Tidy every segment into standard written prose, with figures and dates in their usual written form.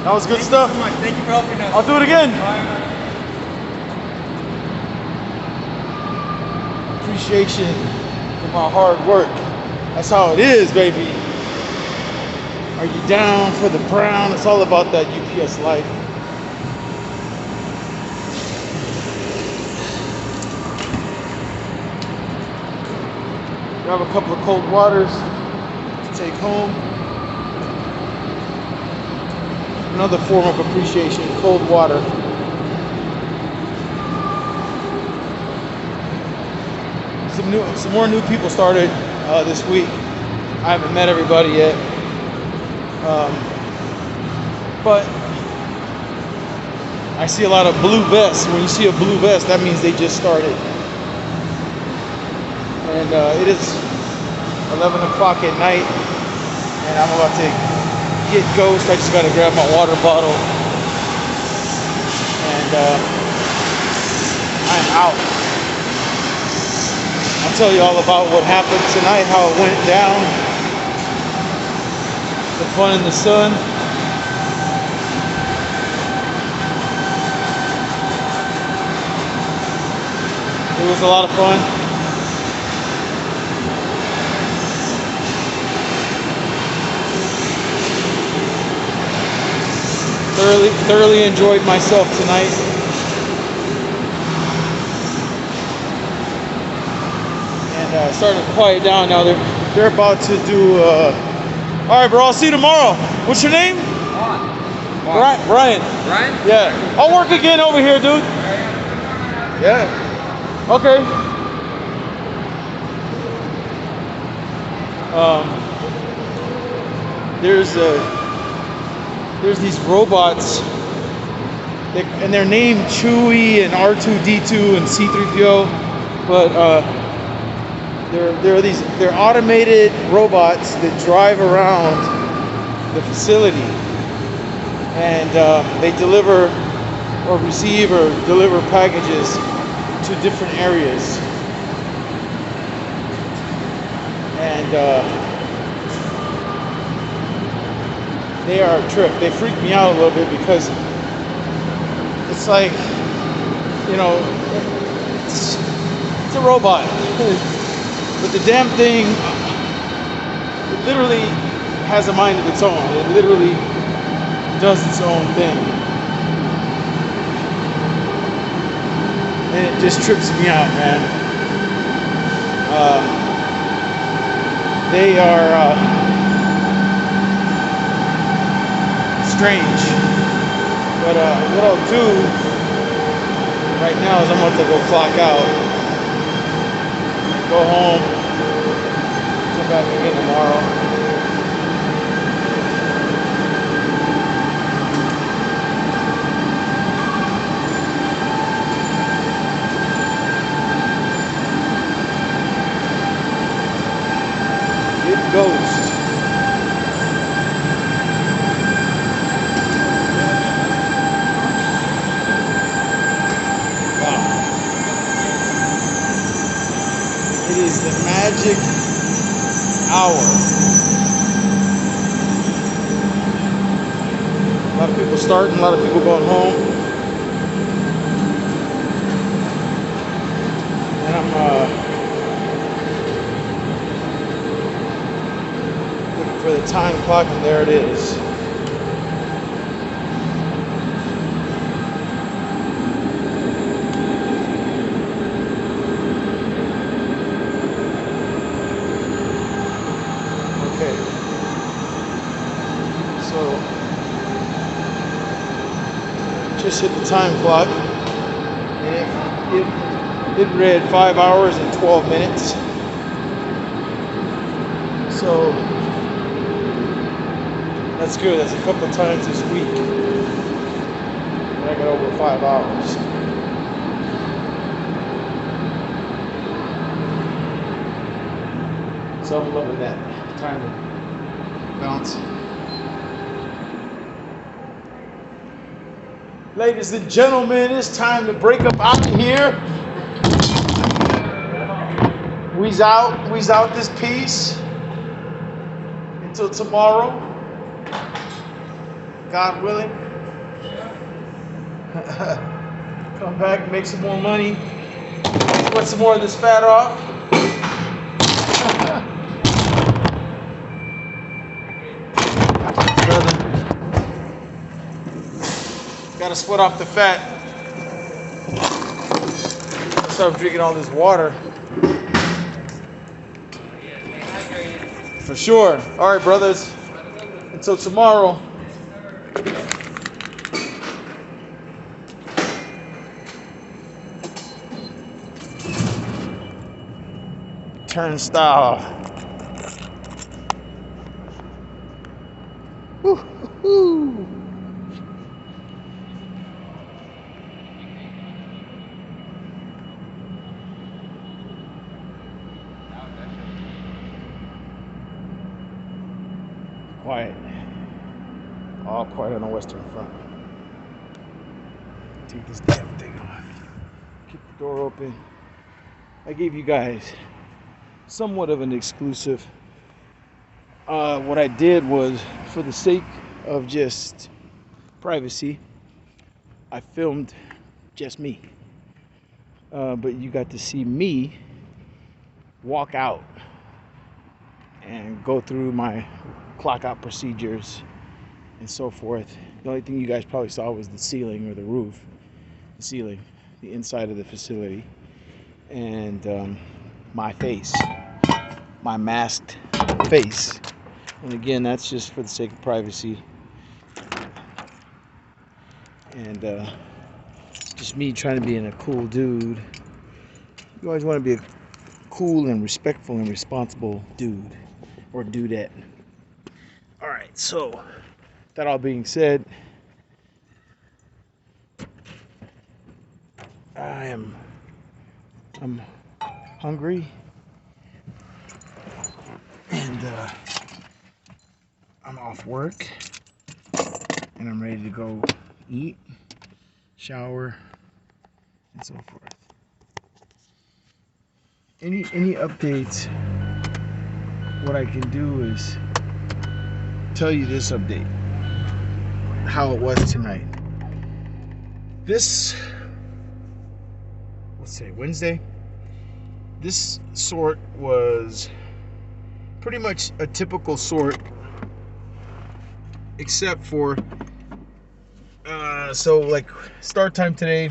That was good stuff. Thank you so much. Thank you for helping us. I'll do it again. Appreciation for my hard work. That's how it is, baby. Are you down for the brown? It's all about that UPS life. Grab a couple of cold waters to take home. Another form of appreciation, cold water. Some more new people started this week. I haven't met everybody yet. But I see a lot of blue vests. When you see a blue vest, that means they just started. And it is 11 o'clock at night, and I'm about to get ghost. I just got to grab my water bottle, and I'm out. I'll tell you all about what happened tonight, how it went down, the fun in the sun. It was a lot of fun. Thoroughly enjoyed myself tonight. And starting to quiet down now. They're about to do. All right, bro. I'll see you tomorrow. What's your name? Brian. Brian? Yeah. I'll work again over here, dude. Yeah. Okay. There's these robots, and they're named Chewie and R2D2 and C3PO, but they're automated robots that drive around the facility, and they deliver or receive or deliver packages to different areas. And they are a trip. They freak me out a little bit because it's like, you know, it's a robot. But the damn thing, it literally has a mind of its own. It literally does its own thing. And it just trips me out, man. They are strange. But what I'll do right now is I'm about to go clock out, go home, come back again tomorrow. Get ghost. It is the magic hour. A lot of people starting, a lot of people going home. And I'm looking for the time clock, and there it is. Just hit the time clock, and it read 5 hours and 12 minutes. So that's good. That's a couple of times this week that I got over 5 hours. So I'm loving that time to bounce. Ladies and gentlemen, it's time to break up out of here. We's out this piece until tomorrow. God willing. Come back, make some more money, put some more of this fat off. Brother, gotta sweat off the fat. So I'm drinking all this water. For sure. All right, brothers. Until tomorrow. Turnstile. Woo-hoo-hoo. Quiet. All quiet on the Western Front. Take this damn thing off. Keep the door open. I gave you guys somewhat of an exclusive. What I did was, for the sake of just privacy, I filmed just me. But you got to see me walk out and go through my clock out procedures and so forth. The only thing you guys probably saw was the ceiling or the roof, the ceiling, the inside of the facility, and my face, my masked face. And again, that's just for the sake of privacy, and just me trying to be a cool dude. You always want to be a cool and respectful and responsible dude or dudette. All right, so that all being said, I'm hungry, and I'm off work, and I'm ready to go eat, shower, and so forth. Any updates? What I can do is tell you this update, how it was tonight. This, let's say Wednesday, this sort was pretty much a typical sort, except for so like start time today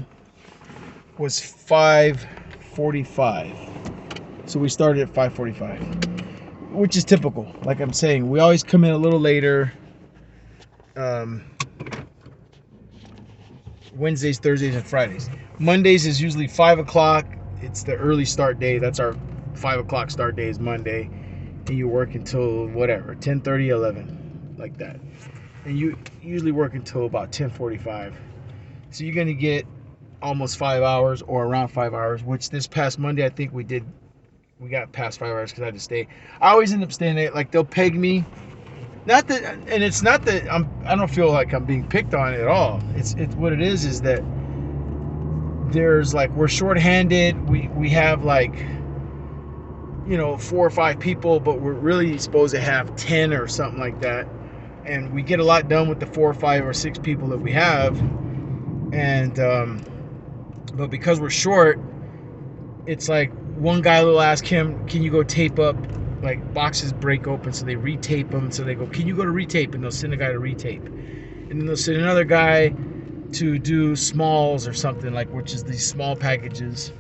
was 5:45, so we started at 5:45, which is typical. Like I'm saying, we always come in a little later. Wednesdays, Thursdays, and Fridays. Mondays is usually 5 o'clock. It's the early start day. That's our 5 o'clock start day is Monday. And you work until whatever, 10:30, 11, like that. And you usually work until about 10:45. So you're going to get almost 5 hours or around 5 hours, which this past Monday, I think we got past 5 hours because I had to stay. I always end up staying there. Like they'll peg me. Not that, and it's not that I don't feel like I'm being picked on at all. It's what it is that there's like, we're shorthanded. We have like, 4 or 5 people, but we're really supposed to have 10 or something like that. And we get a lot done with the 4 or 5 or 6 people that we have. And but because we're short, it's like one guy will ask him, can you go tape up, like boxes break open, so they retape them. So they go, can you go to retape? And they'll send a guy to retape. And then they'll send another guy to do smalls or something, like, which is these small packages.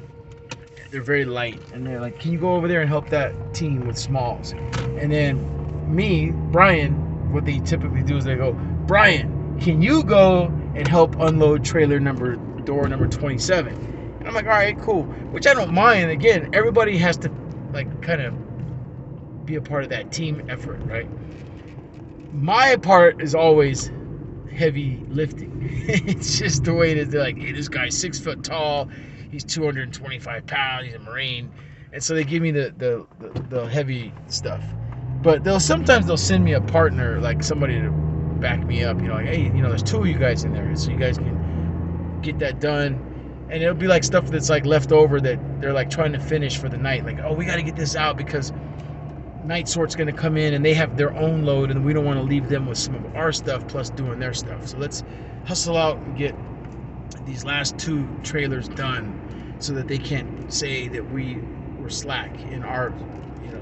They're very light. And they're like, can you go over there and help that team with smalls? And then me, Brian, what they typically do is they go, Brian, can you go and help unload door number 27? And I'm like, all right, cool. Which I don't mind. Again, everybody has to like kind of be a part of that team effort, right? My part is always heavy lifting. It's just the way it is. They're like, hey, this guy's 6 foot tall, he's 225 pounds, he's a Marine, and so they give me the heavy stuff. But sometimes they'll send me a partner, like somebody to back me up, like, hey, there's 2 of you guys in there, so you guys can get that done. And it'll be like stuff that's like left over that they're like trying to finish for the night, like, oh, we got to get this out because Night Sort's going to come in and they have their own load, and we don't want to leave them with some of our stuff plus doing their stuff. So let's hustle out and get these last 2 trailers done so that they can't say that we were slack in our,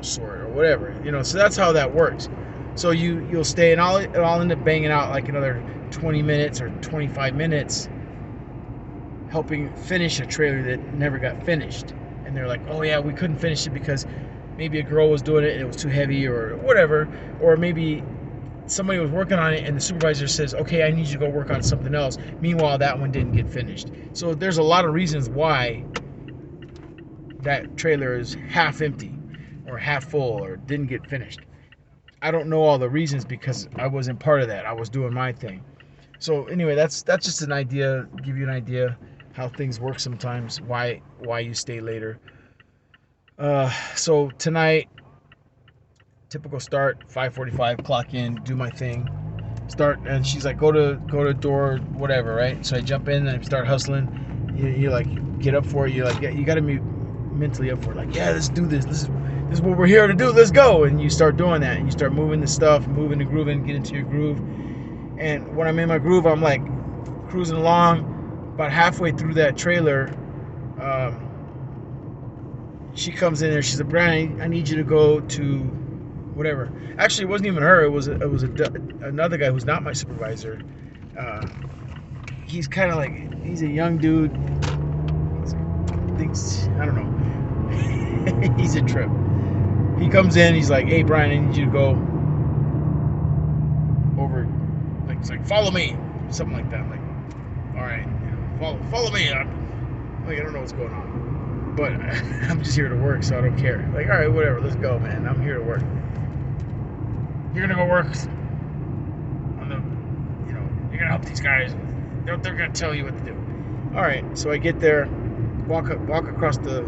sort or whatever, So that's how that works. So you'll stay, and I'll end up banging out like another 20 minutes or 25 minutes helping finish a trailer that never got finished. And they're like, oh yeah, we couldn't finish it because maybe a girl was doing it and it was too heavy or whatever, or maybe somebody was working on it and the supervisor says, okay, I need you to go work on something else. Meanwhile, that one didn't get finished. So there's a lot of reasons why that trailer is half empty or half full or didn't get finished. I don't know all the reasons because I wasn't part of that. I was doing my thing. So anyway, that's just an idea, give you an idea how things work sometimes, why you stay later. So tonight, typical start, 5:45, clock in, do my thing, start, and she's like, go to door, whatever, right? So I jump in and I start hustling. You like get up for it. You're like, yeah, you got to be mentally up for it. Like, yeah, let's do this. This is what we're here to do. Let's go. And you start doing that, and you start moving the stuff, moving the groove, and get into your groove. And when I'm in my groove, I'm like cruising along. About halfway through that trailer, she comes in there. She's like, Brian, I need you to go to whatever. Actually, it wasn't even her. It was another guy who's not my supervisor. He's kind of like, he's a young dude. I don't know. He's a trip. He comes in. He's like, hey, Brian, I need you to go over. Like, it's like, follow me, something like that. I'm like, all right, follow me. I'm like, I don't know what's going on, but I'm just here to work, so I don't care. Like, all right, whatever, let's go, man. I'm here to work. You're gonna go work on the, you're gonna help these guys. They're gonna tell you what to do. All right, so I get there, walk across the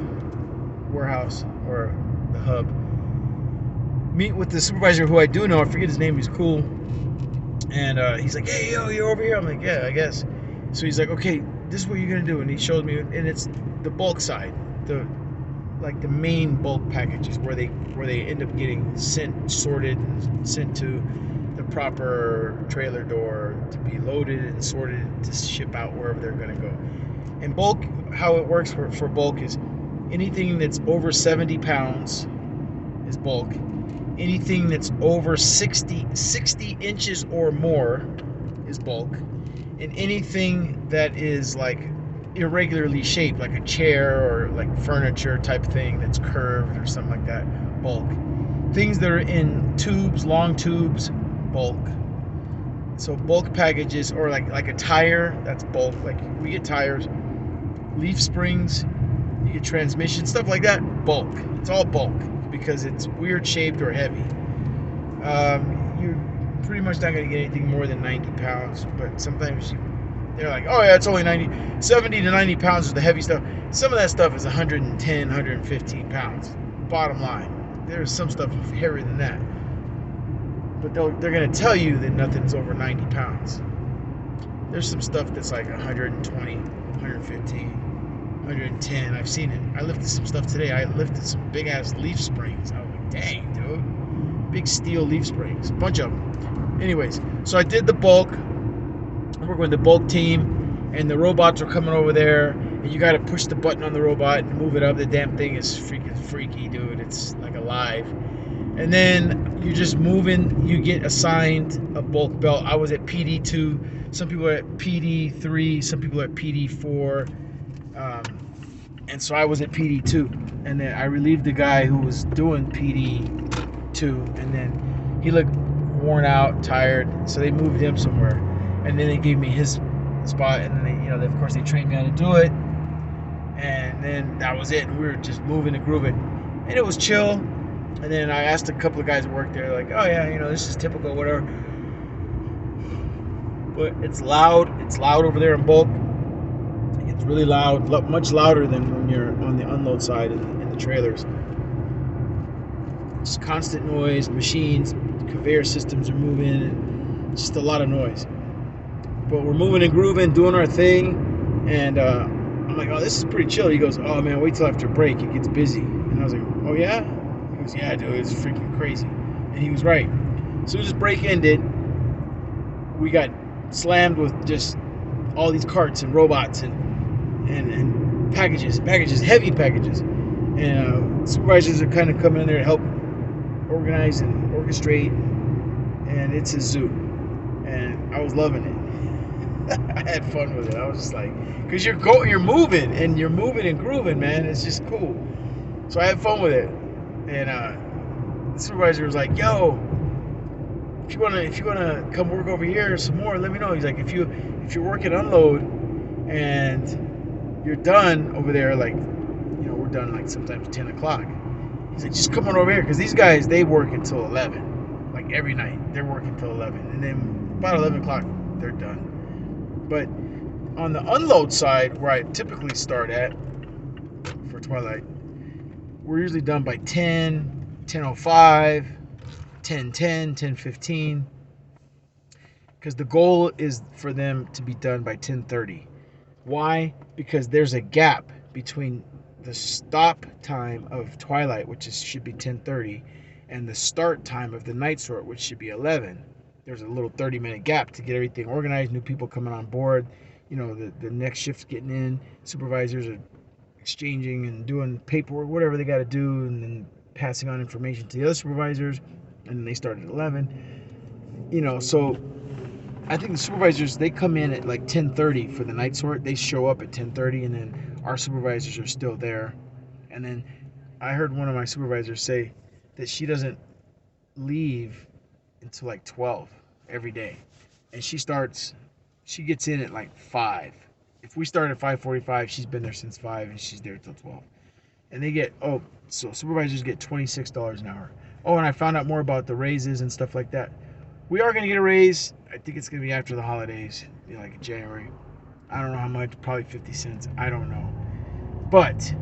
warehouse or the hub, meet with the supervisor who I do know. I forget his name. He's cool, and he's like, hey, yo, you're over here. I'm like, yeah, I guess. So he's like, okay, this is what you're gonna do, and he shows me, and it's the bulk side, the main bulk packages where they end up getting sorted and sent to the proper trailer door to be loaded and sorted to ship out wherever they're gonna go. And bulk, how it works for bulk is anything that's over 70 pounds is bulk. Anything that's over 60 inches or more is bulk. And anything that is like irregularly shaped, like a chair or like furniture type thing that's curved or something like that, bulk. Things that are in tubes, long tubes, bulk. So bulk packages, or like a tire, that's bulk. Like we get tires, leaf springs, you get transmission, stuff like that, bulk. It's all bulk because it's weird shaped or heavy. You're pretty much not going to get anything more than 90 pounds, but sometimes they're like, oh yeah, it's only 70 to 90 pounds is the heavy stuff. Some of that stuff is 110, 115 pounds. Bottom line, there's some stuff heavier than that, but they're going to tell you that nothing's over 90 pounds. There's some stuff that's like 120, 115, 110. I've seen it. I lifted some stuff today. I lifted some big ass leaf springs. I was like, dang, dude. Big steel leaf springs. A bunch of them. Anyways, so I did the bulk. I'm working with the bulk team, and the robots are coming over there, and you got to push the button on the robot and move it up. The damn thing is freaking freaky, dude. It's like alive. And then you're just moving. You get assigned a bulk belt. I was at PD2. Some people are at PD3. Some people are at PD4. And so I was at PD2, and then I relieved the guy who was doing PD2, and then he looked worn out, tired, so they moved him somewhere, and then they gave me his spot, and then they, of course they trained me how to do it, and then that was it. And we were just moving and grooving, and it was chill. And then I asked a couple of guys that worked there, like, oh yeah, this is typical, whatever, but it's loud over there in bulk. It's really loud, much louder than when you're on the unload side in the trailers. Just constant noise, machines, conveyor systems are moving, and just a lot of noise. But we're moving and grooving, doing our thing, and I'm like, oh, this is pretty chill. He goes, oh man, wait till after break, it gets busy. And I was like, oh yeah? He goes, yeah, dude, it's freaking crazy. And he was right. As soon as break ended, we got slammed with just all these carts and robots and packages, heavy packages. And supervisors are kind of coming in there to help organize and orchestrate. And it's a zoo. And I was loving it. I had fun with it. I was just like, because you're moving and grooving, man. It's just cool. So I had fun with it. And the supervisor was like, yo, if you wanna come work over here some more, let me know. He's like, if you're working unload and you're done over there, like, we're done like sometimes 10 o'clock. He's like, just come on over here, because these guys, they work until 11, like every night. They're working until 11, and then about 11 o'clock they're done. But on the unload side, where I typically start at for Twilight, we're usually done by 10, 10:05, 10:10, 10:15, because the goal is for them to be done by 10:30. Why? Because there's a gap between the stop time of Twilight, which should be 10:30, and the start time of the night sort, which should be 11. There's a little 30-minute gap to get everything organized, new people coming on board, the next shift's getting in, supervisors are exchanging and doing paperwork, whatever they got to do, and then passing on information to the other supervisors, and then they start at 11. So I think the supervisors, they come in at like 10:30 for the night sort. They show up at 10:30, and then our supervisors are still there. And then I heard one of my supervisors say that she doesn't leave until like 12 every day. And she gets in at like 5. If we start at 5:45, she's been there since 5, and she's there till 12. And so supervisors get $26 an hour. Oh, and I found out more about the raises and stuff like that. We are going to get a raise. I think it's going to be after the holidays, like January. I don't know how much, probably 50 cents. I don't know. But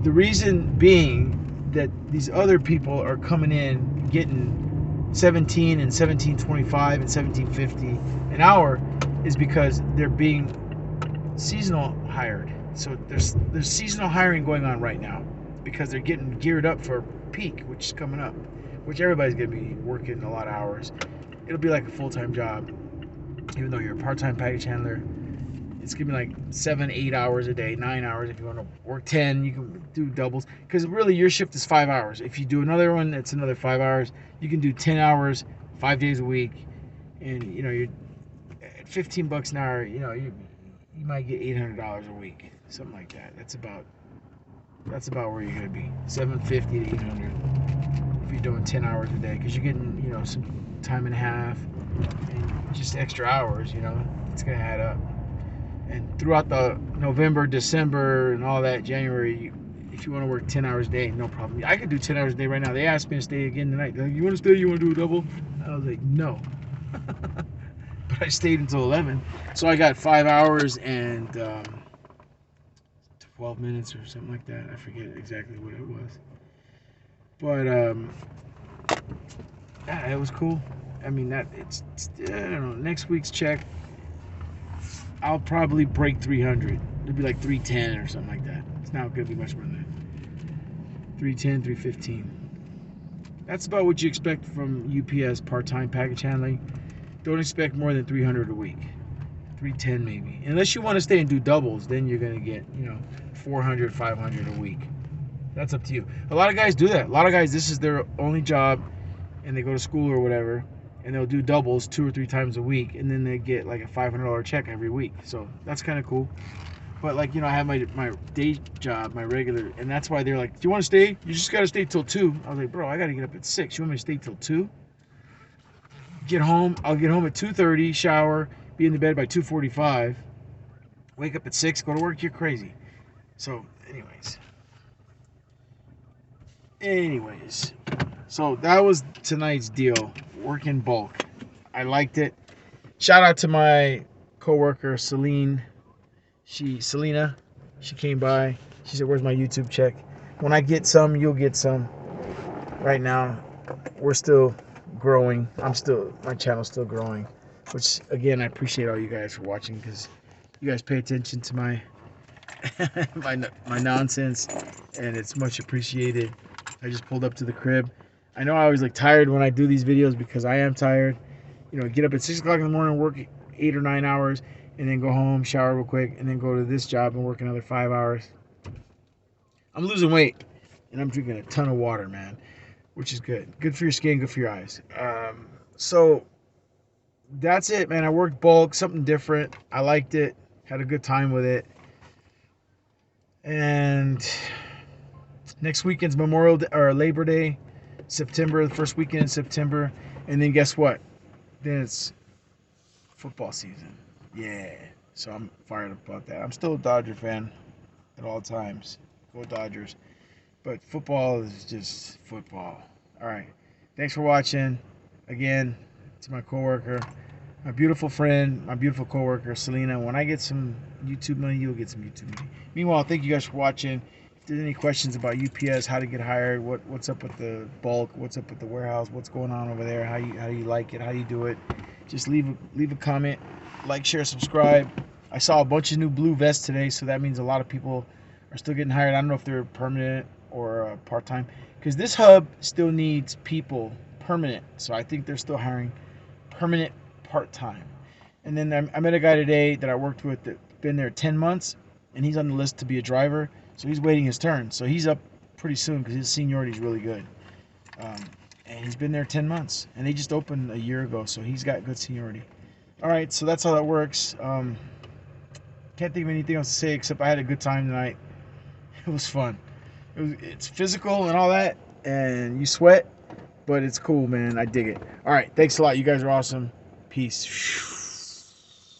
the reason being that these other people are coming in getting 17 and 17.25 and 17.50 an hour is because they're being seasonal hired. So there's seasonal hiring going on right now because they're getting geared up for peak, which is coming up, which everybody's going to be working a lot of hours. It'll be like a full-time job, even though you're a part-time package handler. It's going to be like 7-8 hours a day, 9 hours. If you want to work 10, you can do doubles, because really your shift is 5 hours. If you do another one, it's another 5 hours. You can do 10 hours 5 days a week, and you're at $15 an hour. You might get $800 a week, something like that. That's about where you're going to be, $750 to $800 if you're doing 10 hours a day, because you're getting some time and a half and just extra hours. It's going to add up. And throughout the November, December, and all that, January, if you want to work 10 hours a day, no problem. I could do 10 hours a day right now. They asked me to stay again tonight. They're like, you want to stay? You want to do a double? I was like, no. But I stayed until 11. So I got 5 hours and 12 minutes or something like that. I forget exactly what it was. But yeah, it was cool. I mean, I don't know. Next week's check, I'll probably break 300. It'll be like 310 or something like that. It's not going to be much more than that. 310, 315. That's about what you expect from UPS part-time package handling. Don't expect more than 300 a week. 310 maybe. Unless you want to stay and do doubles, then you're going to get, 400, 500 a week. That's up to you. A lot of guys do that. A lot of guys, this is their only job, and they go to school or whatever, and they'll do doubles 2 or 3 times a week, and then they get like a $500 check every week. So that's kind of cool. But I have my day job, my regular, and that's why they're like, do you want to stay? You just got to stay till 2. I was like, bro, I got to get up at 6. You want me to stay till 2? Get home. I'll get home at 2:30, shower, be in the bed by 2:45, wake up at 6, go to work. You're crazy. So anyways, so that was tonight's deal. Work in bulk. I liked it. Shout out to my coworker Selena. She came by. She said, where's my YouTube check? When I get some, you'll get some. Right now, we're still growing. My channel's still growing, which again, I appreciate all you guys for watching, because you guys pay attention to my my nonsense, and it's much appreciated. I just pulled up to the crib. I know I always look tired when I do these videos because I am tired. You know, get up at 6 o'clock in the morning, work 8 or 9 hours, and then go home, shower real quick, and then go to this job and work another 5 hours. I'm losing weight, and I'm drinking a ton of water, man, which is good. Good for your skin, good for your eyes. So that's it, man. I worked bulk, something different. I liked it, had a good time with it. And next weekend's Memorial Day, or Labor Day, September, the first weekend in September. And then guess what? Then it's football season. Yeah. So I'm fired up about that. I'm still a Dodger fan at all times. Go Dodgers. But football is just football. All right. Thanks for watching. Again, to my coworker, my beautiful friend, my beautiful coworker, Selena. When I get some YouTube money, you'll get some YouTube money. Meanwhile, thank you guys for watching. If there's any questions about UPS, how to get hired, what's up with the bulk, what's up with the warehouse, what's going on over there, how you like it, how you do it, just leave a comment, like, share, subscribe. I saw a bunch of new blue vests today, so that means a lot of people are still getting hired. I don't know if they're permanent or part-time, because this hub still needs people permanent, so I think they're still hiring permanent part-time. And then I met a guy today that I worked with that been there 10 months, and he's on the list to be a driver, so he's waiting his turn. So he's up pretty soon because his seniority is really good. And he's been there 10 months, and they just opened a year ago, so he's got good seniority. All right, so that's how that works. Can't think of anything else to say except I had a good time tonight. It was fun. It's physical and all that, and you sweat, but it's cool, man. I dig it. All right, thanks a lot. You guys are awesome. Peace.